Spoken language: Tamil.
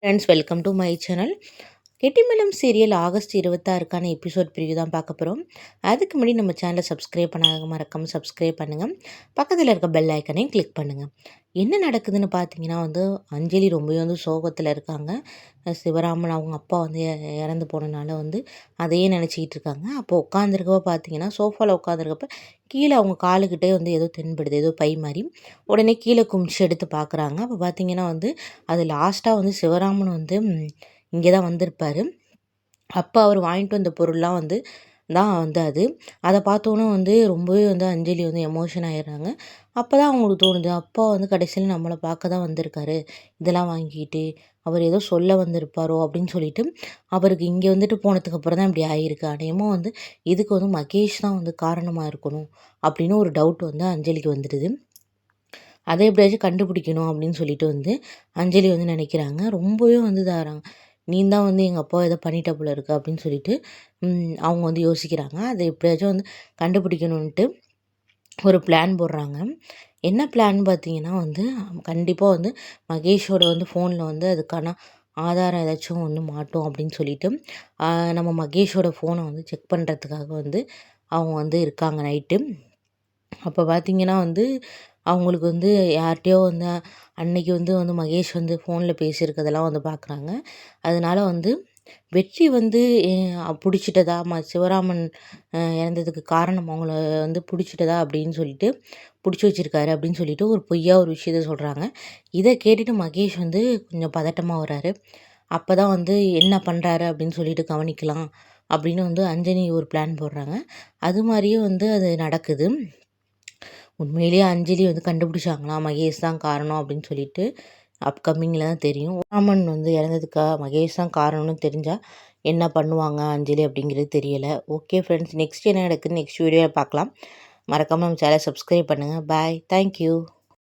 Friends, welcome to my channel. Gettimelam serial August 26க்கான எபிசோட் ப்ரிவ்யூ தான் பார்க்க போகிறோம். அதுக்கு முன்னாடி நம்ம சேனலை சப்ஸ்கிரைப் பண்ணாங்க, மறக்காமல் சப்ஸ்கிரைப் பண்ணுங்கள். பக்கத்தில் இருக்க பெல் ஐக்கனையும் கிளிக் பண்ணுங்கள். என்ன நடக்குதுன்னு பார்த்தீங்கன்னா அஞ்சலி ரொம்பவே சோகத்தில் இருக்காங்க. சிவராமன் அவங்க அப்பா இறந்து போனனால அதையே நினச்சிக்கிட்டு இருக்காங்க. அப்போ உட்காந்துருக்கப்ப பார்த்தீங்கன்னா சோஃபாவில் உட்காந்துருக்கப்ப கீழே அவங்க காலுக்கிட்டே ஏதோ தென்படுது, ஏதோ பை மாதிரி. உடனே கீழே குமிச்சு எடுத்து பார்க்குறாங்க. அப்போ பார்த்தீங்கன்னா அது லாஸ்ட்டாக சிவராமன் இங்கே தான் வந்திருப்பார். அப்போ அவர் வாங்கிட்டு வந்த பொருள்லாம் அது அதை பார்த்தோன்னே ரொம்பவே அஞ்சலி எமோஷன் ஆயிடுறாங்க. அப்போ தான் அவங்களுக்கு தோணுது, அப்பா கடைசியில் நம்மளை பார்க்க தான் வந்திருக்காரு, இதெல்லாம் வாங்கிட்டு அவர் ஏதோ சொல்ல வந்திருப்பாரோ அப்படின்னு சொல்லிட்டு அவருக்கு இங்கே போனதுக்கு அப்புறம் தான் இப்படி ஆகியிருக்கு. அநேகமாக இதுக்கு மகேஷ் தான் காரணமாக இருக்கணும் அப்படின்னு ஒரு டவுட் அஞ்சலிக்கு வந்துடுது. அதை எப்படியாச்சும் கண்டுபிடிக்கணும் அப்படின்னு சொல்லிட்டு அஞ்சலி நினைக்கிறாங்க. ரொம்பவே இதாகிறாங்க. நீ தான் எங்கள் அப்பா எதோ பண்ணிட்ட போல இருக்கு அப்படின்னு சொல்லிட்டு அவங்க யோசிக்கிறாங்க. அதை எப்படியாச்சும் கண்டுபிடிக்கணுன்ட்டு ஒரு பிளான் போடுறாங்க. என்ன பிளான் பார்த்தீங்கன்னா கண்டிப்பாக மகேஷோட ஃபோனில் அதுக்கான ஆதாரம் ஏதாச்சும் மாட்டோம் அப்படின்னு சொல்லிட்டு நம்ம மகேஷோட ஃபோனை செக் பண்ணுறதுக்காக அவங்க இருக்காங்க நைட்டு. அப்போ பார்த்தீங்கன்னா அவங்களுக்கு யார்கிட்டயோ அன்னைக்கு மகேஷ் ஃபோனில் பேசியிருக்கிறதெல்லாம் பார்க்குறாங்க. அதனால வெற்றி பிடிச்சிட்டதா, சிவராமன் இறந்ததுக்கு காரணம் அவங்கள பிடிச்சிட்டதா அப்படின்னு சொல்லிட்டு பிடிச்சி வச்சிருக்காரு அப்படின்னு சொல்லிட்டு ஒரு பொய்யா ஒரு விஷயத்த சொல்கிறாங்க. இதை கேட்டுட்டு மகேஷ் கொஞ்சம் பதட்டமாக வராரு. அப்போ தான் என்ன பண்ணுறாரு அப்படின்னு சொல்லிட்டு கவனிக்கலாம் அப்படின்னு அஞ்சலி ஒரு பிளான் போடுறாங்க. அது மாதிரியே அது நடக்குது. உண்மையிலேயே அஞ்சலி கண்டுபிடிச்சாங்களா மகேஷ் தான் காரணம் அப்படின்னு சொல்லிட்டு அப்கமிங்கில் தான் தெரியும். ராமன் இறந்ததுக்கா மகேஷ் தான் காரணம்னு தெரிஞ்சால் என்ன பண்ணுவாங்க அஞ்சலி அப்படிங்கிறது தெரியலை. ஓகே ஃப்ரெண்ட்ஸ், நெக்ஸ்ட் என்ன நடக்குதுன்னு நெக்ஸ்ட் வீடியோவில் பார்க்கலாம். மறக்காமல் நம்ம சேனலை சப்ஸ்கிரைப் பண்ணுங்கள். பாய், தேங்க்யூ.